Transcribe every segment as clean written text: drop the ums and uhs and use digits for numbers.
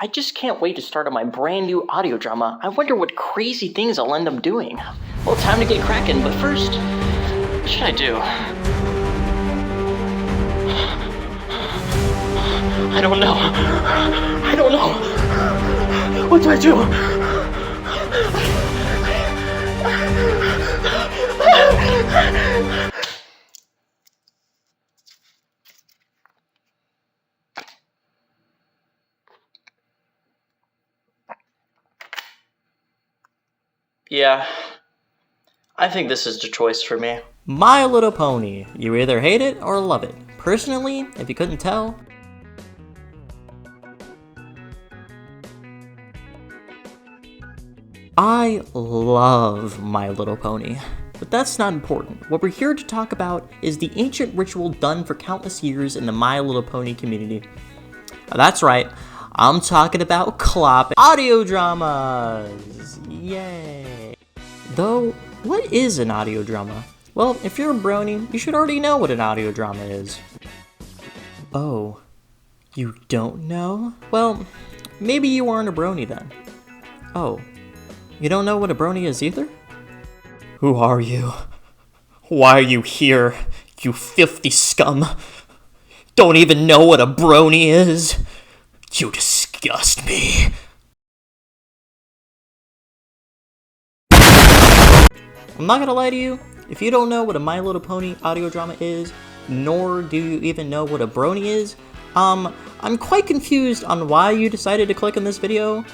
I just can't wait to start on my brand new audio drama. I wonder what crazy things I'll end up doing. Well, time to get cracking, but first, what should I do? I don't know. What do I do? Yeah, I think this is the choice for me. My Little Pony. You either hate it or love it. Personally, if you couldn't tell, I love My Little Pony. But that's not important. What we're here to talk about is the ancient ritual done for countless years in the My Little Pony community. That's right, I'm talking about clop audio dramas! Yay! Though, what is an audio drama? Well, if you're a brony, you should already know what an audio drama is. Oh, you don't know? Well, maybe you aren't a brony then. Oh, you don't know what a brony is either? Who are you? Why are you here, you filthy scum? Don't even know what a brony is? You disgust me. I'm not gonna lie to you, if you don't know what a My Little Pony audio drama is, nor do you even know what a brony is, I'm quite confused on why you decided to click on this video.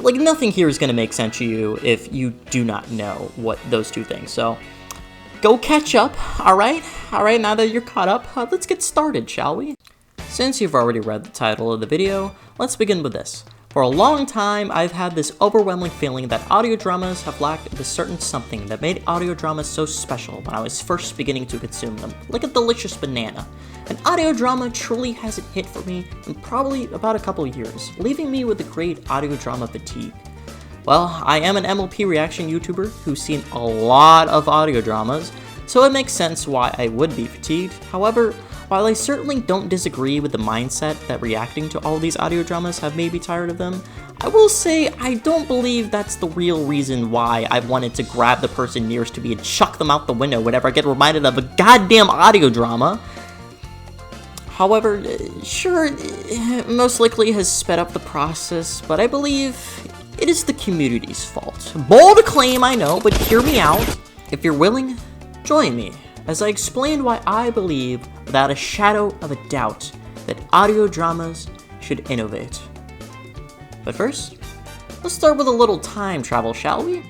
Like, nothing here is gonna make sense to you if you do not know what those two things, so go catch up, alright? Alright, now that you're caught up, let's get started, shall we? Since you've already read the title of the video, let's begin with this. For a long time, I've had this overwhelming feeling that audio dramas have lacked the certain something that made audio dramas so special when I was first beginning to consume them, like a delicious banana. An audio drama truly hasn't hit for me in probably about a couple years, leaving me with a great audio drama fatigue. Well, I am an MLP reaction YouTuber who's seen a lot of audio dramas, so it makes sense why I would be fatigued. However, while I certainly don't disagree with the mindset that reacting to all these audio dramas have made me tired of them, I will say I don't believe that's the real reason why I wanted to grab the person nearest to me and chuck them out the window whenever I get reminded of a goddamn audio drama. However, sure, it most likely has sped up the process, but I believe it is the community's fault. Bold claim, I know, but hear me out. If you're willing, join me as I explain why I believe, without a shadow of a doubt, that audio dramas should innovate. But first, let's start with a little time travel, shall we?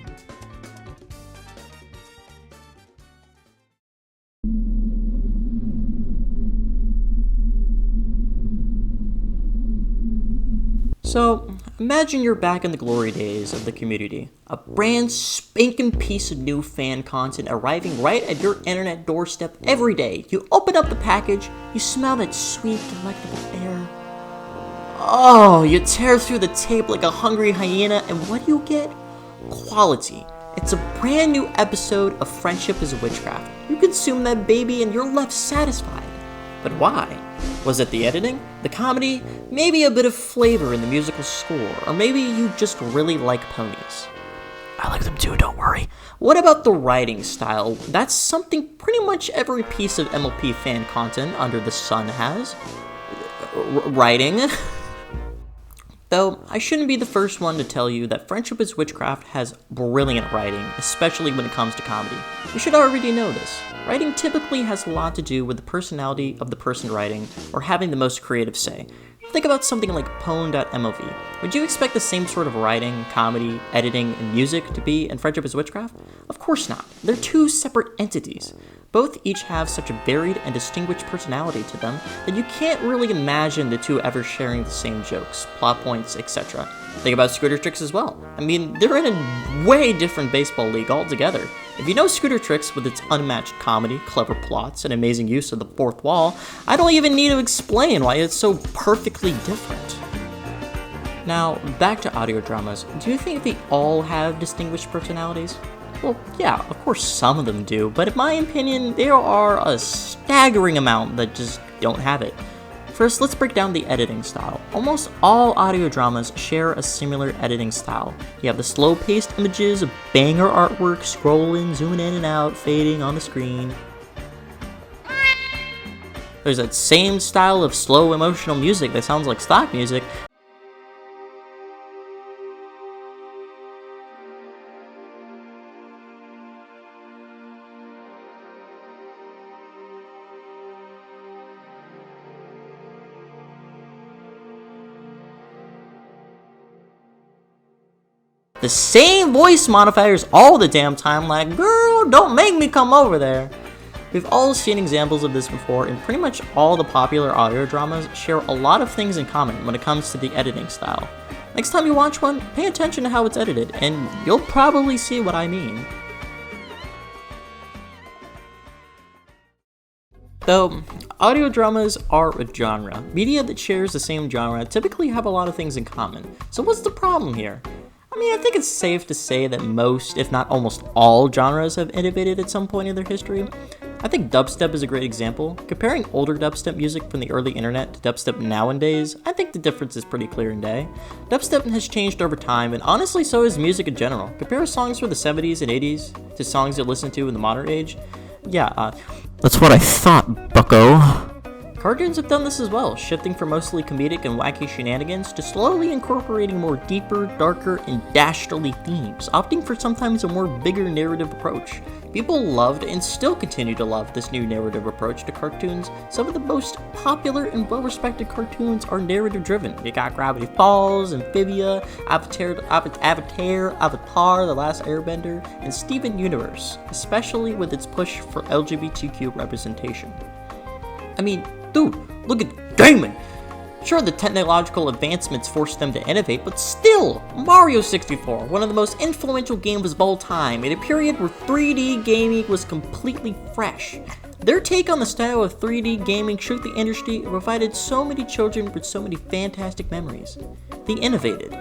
So, imagine you're back in the glory days of the community. A brand spanking piece of new fan content arriving right at your internet doorstep every day. You open up the package, you smell that sweet, delectable air. Oh, you tear through the tape like a hungry hyena, and what do you get? Quality. It's a brand new episode of Friendship is Witchcraft. You consume that baby and you're left satisfied. But why? Was it the editing? The comedy? Maybe a bit of flavor in the musical score? Or maybe you just really like ponies? I like them too, don't worry. What about the writing style? That's something pretty much every piece of MLP fan content under the sun has. Writing. Though, I shouldn't be the first one to tell you that Friendship is Witchcraft has brilliant writing, especially when it comes to comedy. You should already know this. Writing typically has a lot to do with the personality of the person writing, or having the most creative say. Think about something like Pwn.mov. Would you expect the same sort of writing, comedy, editing, and music to be in Friendship is Witchcraft? Of course not. They're two separate entities. Both each have such a varied and distinguished personality to them that you can't really imagine the two ever sharing the same jokes, plot points, etc. Think about Scooter Tricks as well. I mean, they're in a way different baseball league altogether. If you know Scooter Tricks with its unmatched comedy, clever plots, and amazing use of the fourth wall, I don't even need to explain why it's so perfectly different. Now, back to audio dramas. Do you think they all have distinguished personalities? Well, yeah, of course some of them do, but in my opinion, there are a staggering amount that just don't have it. First, let's break down the editing style. Almost all audio dramas share a similar editing style. You have the slow-paced images, banger artwork, scrolling, zooming in and out, fading on the screen. There's that same style of slow, emotional music that sounds like stock music. The same voice modifiers all the damn time, like, girl, don't make me come over there. We've all seen examples of this before, and pretty much all the popular audio dramas share a lot of things in common when it comes to the editing style. Next time you watch one, pay attention to how it's edited, and you'll probably see what I mean. Though, audio dramas are a genre. Media that shares the same genre typically have a lot of things in common. So what's the problem here? I mean, I think it's safe to say that most, if not almost all, genres have innovated at some point in their history. I think dubstep is a great example. Comparing older dubstep music from the early internet to dubstep nowadays, I think the difference is pretty clear in day. Dubstep has changed over time, and honestly so has music in general. Compare songs from the 70s and 80s to songs you listen to in the modern age. Yeah, that's what I thought, bucko. Cartoons have done this as well, shifting from mostly comedic and wacky shenanigans to slowly incorporating more deeper, darker, and dastardly themes, opting for sometimes a more bigger narrative approach. People loved and still continue to love this new narrative approach to cartoons. Some of the most popular and well-respected cartoons are narrative-driven. You got Gravity Falls, Amphibia, Avatar, The Last Airbender, and Steven Universe, especially with its push for LGBTQ representation. I mean, dude, look at Damon! Sure, the technological advancements forced them to innovate, but still, Mario 64, one of the most influential games of all time, in a period where 3D gaming was completely fresh. Their take on the style of 3D gaming shook the industry and provided so many children with so many fantastic memories. They innovated.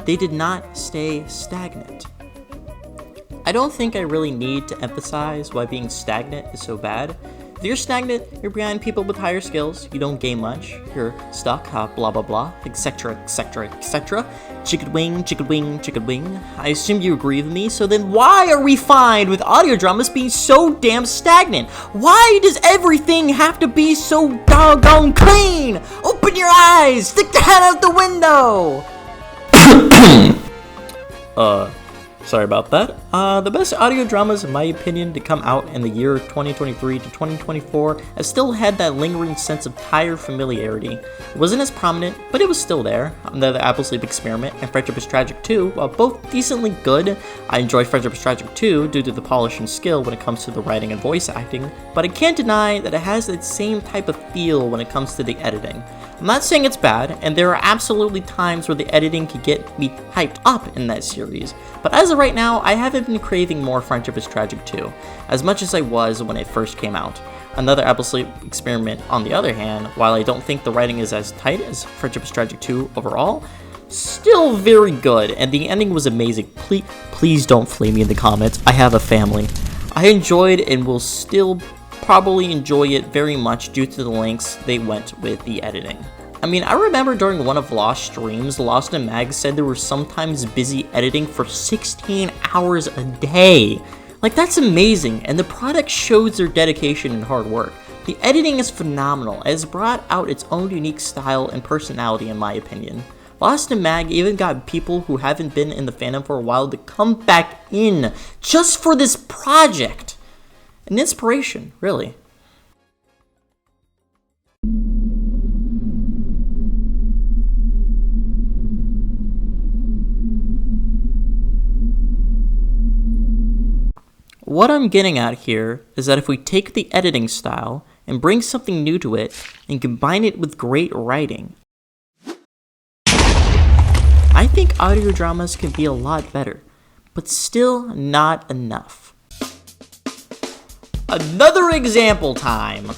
They did not stay stagnant. I don't think I really need to emphasize why being stagnant is so bad. If you're stagnant, you're behind people with higher skills, you don't gain much, you're stuck, blah blah blah, etc, etc, etc. Chicken wing, chicken wing, chicken wing. I assume you agree with me, so then why are we fine with audio dramas being so damn stagnant? Why does everything have to be so doggone clean? Open your eyes, stick the head out the window! Sorry about that. The best audio dramas, in my opinion, to come out in the year 2023 to 2024 have still had that lingering sense of tired familiarity. It wasn't as prominent, but it was still there. The Apple Sleep Experiment and Friendship is Tragic 2, while both decently good, I enjoy Friendship is Tragic 2 due to the polish and skill when it comes to the writing and voice acting, but I can't deny that it has that same type of feel when it comes to the editing. I'm not saying it's bad, and there are absolutely times where the editing can get me hyped up in that series, but as of right now, I haven't been craving more Friendship is Tragic 2, as much as I was when it first came out. Another Apple Sleep Experiment, on the other hand, while I don't think the writing is as tight as Friendship is Tragic 2 overall, still very good, and the ending was amazing. Please don't flame me in the comments, I have a family. I enjoyed and will still probably enjoy it very much due to the lengths they went with the editing. I mean, I remember during one of Lost's streams, Lost and Mag said they were sometimes busy editing for 16 hours a day. Like, that's amazing, and the product shows their dedication and hard work. The editing is phenomenal, and has brought out its own unique style and personality in my opinion. Lost and Mag even got people who haven't been in the fandom for a while to come back in just for this project. An inspiration, really. What I'm getting at here is that if we take the editing style and bring something new to it and combine it with great writing, I think audio dramas can be a lot better, but still not enough. Another example time!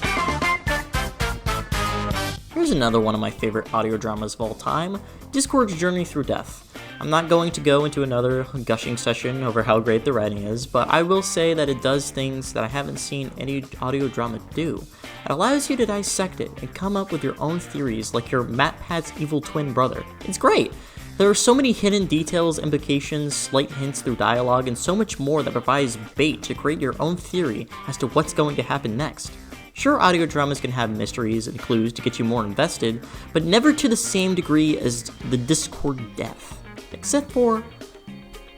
Here's another one of my favorite audio dramas of all time, Discord's Journey Through Death. I'm not going to go into another gushing session over how great the writing is, but I will say that it does things that I haven't seen any audio drama do. It allows you to dissect it and come up with your own theories like your MatPat's evil twin brother. It's great! There are so many hidden details, implications, slight hints through dialogue, and so much more that provides bait to create your own theory as to what's going to happen next. Sure, audio dramas can have mysteries and clues to get you more invested, but never to the same degree as the Discord death. Except for,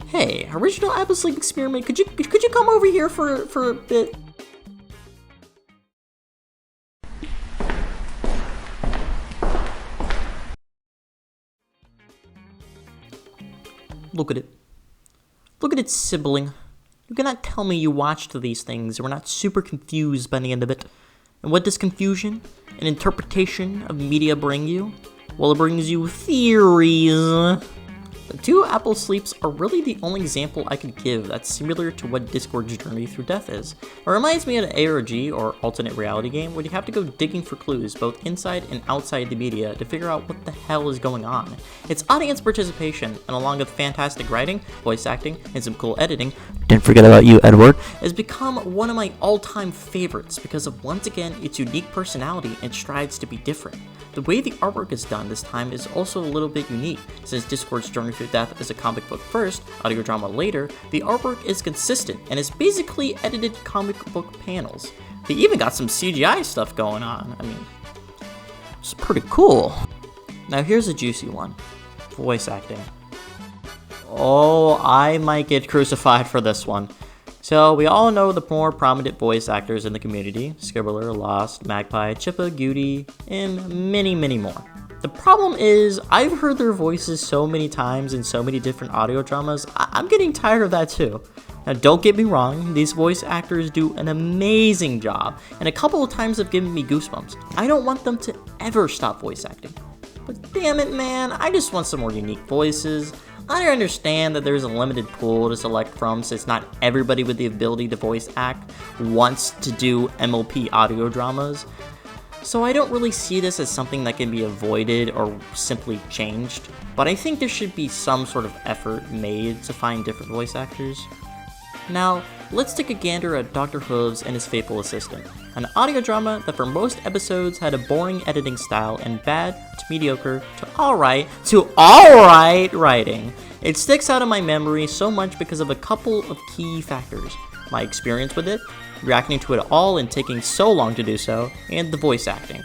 hey, original Apple Sleep Experiment, could you come over here for a bit? Look at it. Look at its sibling. You cannot tell me you watched these things and were not super confused by the end of it. And what does confusion and interpretation of media bring you? Well, it brings you theories. The two Apple Sleeps are really the only example I could give that's similar to what Discord's journey through death is. It reminds me of an ARG, or alternate reality game, where you have to go digging for clues both inside and outside the media to figure out what the hell is going on. It's audience participation, and along with fantastic writing, voice acting, and some cool editing, didn't forget about you, Edward, has become one of my all-time favorites because of, once again, its unique personality and strives to be different. The way the artwork is done this time is also a little bit unique. Since Discord's journey through death is a comic book first, audio drama later, the artwork is consistent and is basically edited comic book panels. They even got some CGI stuff going on. I mean, it's pretty cool. Now here's a juicy one. Voice acting. Oh, I might get crucified for this one. So, we all know the more prominent voice actors in the community: Scribbler, Lost, Magpie, Chippa, Goody, and many, many more. The problem is, I've heard their voices so many times in so many different audio dramas, I'm getting tired of that too. Now, don't get me wrong, these voice actors do an amazing job, and a couple of times have given me goosebumps. I don't want them to ever stop voice acting. But damn it, man, I just want some more unique voices. I understand that there's a limited pool to select from, since not everybody with the ability to voice act wants to do MLP audio dramas. So I don't really see this as something that can be avoided or simply changed, but I think there should be some sort of effort made to find different voice actors. Now, let's take a gander at Dr. Hooves and his faithful assistant, an audio drama that for most episodes had a boring editing style and bad to mediocre to alright writing. It sticks out in my memory so much because of a couple of key factors: my experience with it, reacting to it all and taking so long to do so, and the voice acting.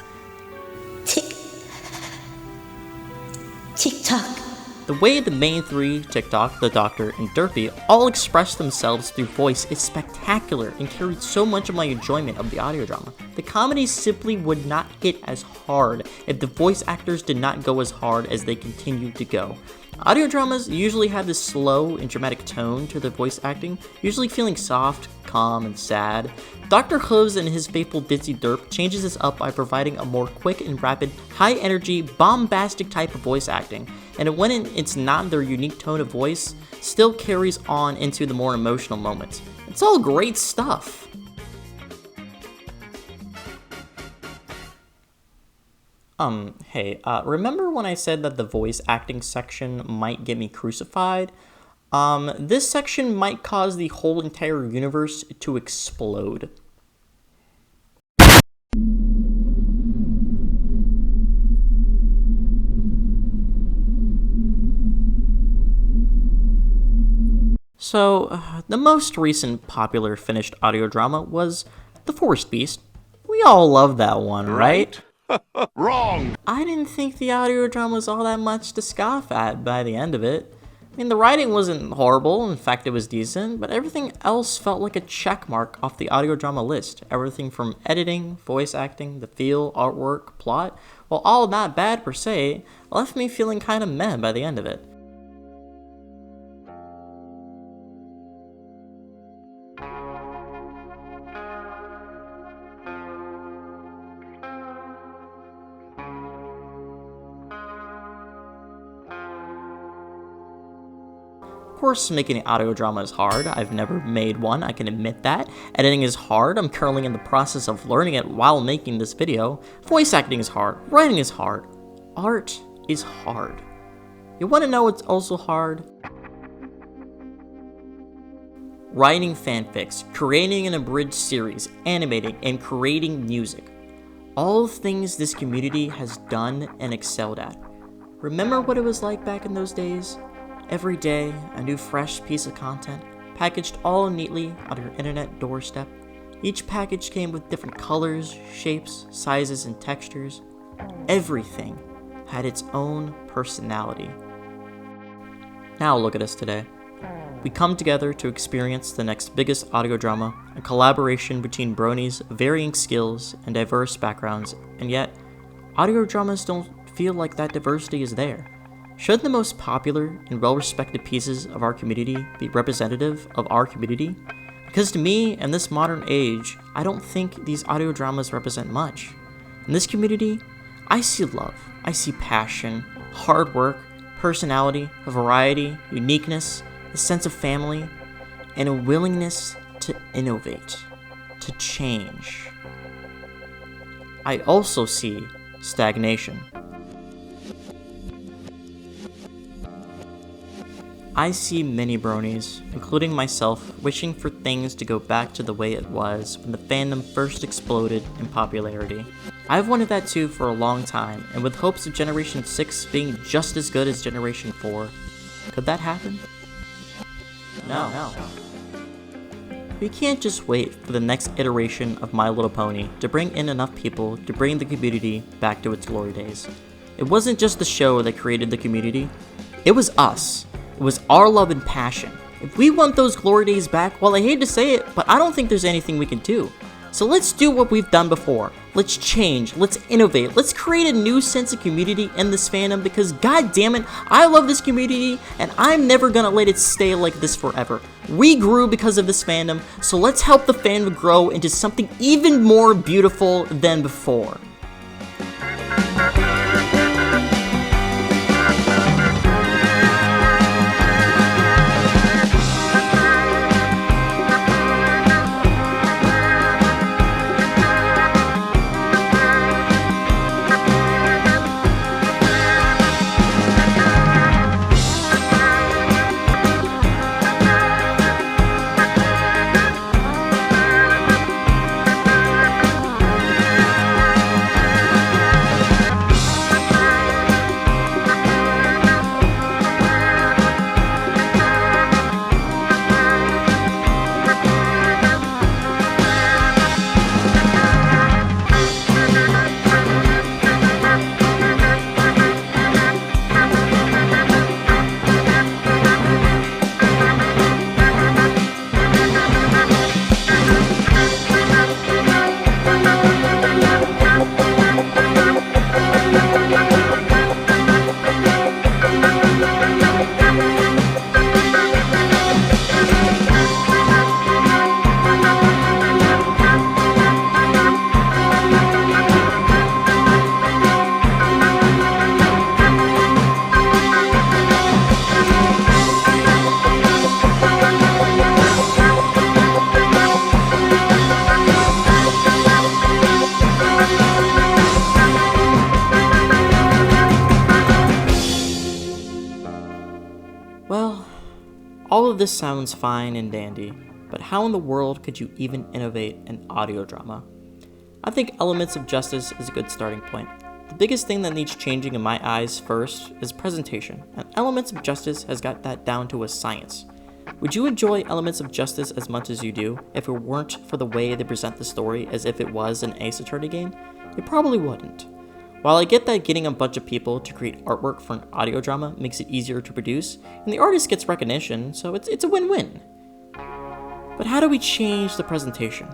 Tick-tock. The way the main three, TikTok, the Doctor, and Derpy, all express themselves through voice is spectacular and carried so much of my enjoyment of the audio drama. The comedy simply would not hit as hard if the voice actors did not go as hard as they continued to go. Audio dramas usually have this slow and dramatic tone to their voice acting, usually feeling soft, calm, and sad. Dr. Hooves and his faithful Ditzy Derp changes this up by providing a more quick and rapid, high-energy, bombastic type of voice acting, and when it's not their unique tone of voice, still carries on into the more emotional moments. It's all great stuff. Hey, remember when I said that the voice acting section might get me crucified? This section might cause the whole entire universe to explode. So, the most recent popular finished audio drama was The Forest Beast. We all love that one, right? Wrong! I didn't think the audio drama was all that much to scoff at by the end of it. I mean, the writing wasn't horrible, in fact it was decent, but everything else felt like a check mark off the audio drama list. Everything from editing, voice acting, the feel, artwork, plot, while all not bad per se, left me feeling kinda meh by the end of it. Of course, making an audio drama is hard. I've never made one, I can admit that. Editing is hard. I'm currently in the process of learning it while making this video. Voice acting is hard. Writing is hard. Art is hard. You want to know what's also hard? Writing fanfics, creating an abridged series, animating, and creating music. All things this community has done and excelled at. Remember what it was like back in those days? Every day, a new fresh piece of content, packaged all neatly on your internet doorstep. Each package came with different colors, shapes, sizes, and textures. Everything had its own personality. Now look at us today. We come together to experience the next biggest audio drama, a collaboration between bronies of varying skills and diverse backgrounds, and yet, audio dramas don't feel like that diversity is there. Shouldn't the most popular and well-respected pieces of our community be representative of our community? Because to me, in this modern age, I don't think these audio dramas represent much. In this community, I see love, I see passion, hard work, personality, variety, uniqueness, a sense of family, and a willingness to innovate, to change. I also see stagnation. I see many bronies, including myself, wishing for things to go back to the way it was when the fandom first exploded in popularity. I've wanted that too for a long time, and with hopes of Generation 6 being just as good as Generation 4, could that happen? No. We can't just wait for the next iteration of My Little Pony to bring in enough people to bring the community back to its glory days. It wasn't just the show that created the community, it was us. It was our love and passion. If we want those glory days back, well, I hate to say it, but I don't think there's anything we can do. So let's do what we've done before. Let's change, let's innovate, let's create a new sense of community in this fandom because god damn it, I love this community and I'm never gonna let it stay like this forever. We grew because of this fandom, so let's help the fandom grow into something even more beautiful than before. Well, all of this sounds fine and dandy, but how in the world could you even innovate an audio drama? I think Elements of Justice is a good starting point. The biggest thing that needs changing in my eyes first is presentation, and Elements of Justice has got that down to a science. Would you enjoy Elements of Justice as much as you do if it weren't for the way they present the story as if it was an Ace Attorney game? You probably wouldn't. While I get that getting a bunch of people to create artwork for an audio drama makes it easier to produce, and the artist gets recognition, so it's a win-win. But how do we change the presentation?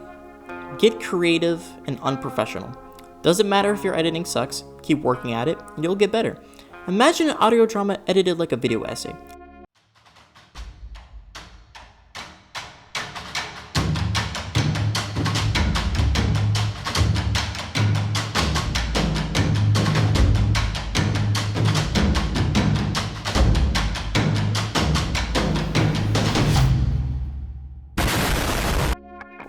Get creative and unprofessional. Doesn't matter if your editing sucks, keep working at it, and you'll get better. Imagine an audio drama edited like a video essay.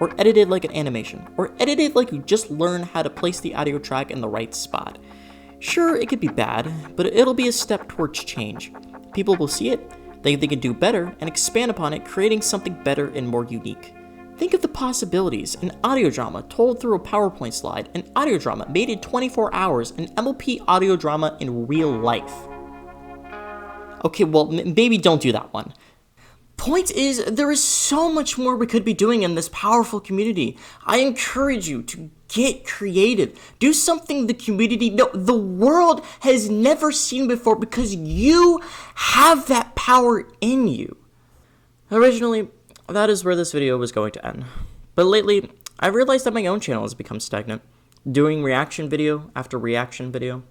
Or edited like an animation, or edited like you just learned how to place the audio track in the right spot. Sure, it could be bad, but it'll be a step towards change. people will see it, think they can do better, and expand upon it, creating something better and more unique. Think of the possibilities: an audio drama told through a PowerPoint slide, an audio drama made in 24 hours, an MLP audio drama in real life. Okay, well, maybe don't do that one. Point is, there is so much more we could be doing in this powerful community. I encourage you to get creative. Do something the community, no, the world has never seen before, because you have that power in you. Originally, that is where this video was going to end. But lately, I realized that my own channel has become stagnant, doing reaction video after reaction video.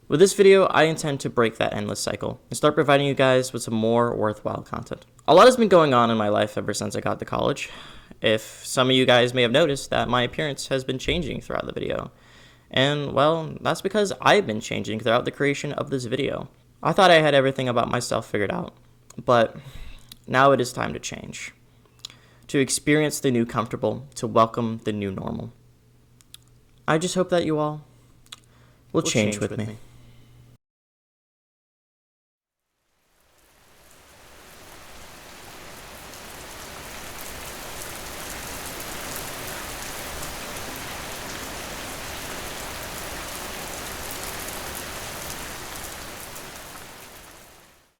With this video, I intend to break that endless cycle and start providing you guys with some more worthwhile content. A lot has been going on in my life ever since I got to college. If some of you guys may have noticed that my appearance has been changing throughout the video. And, well, that's because I've been changing throughout the creation of this video. I thought I had everything about myself figured out, but now it is time to change. To experience the new comfortable, to welcome the new normal. I just hope that you all will change with me.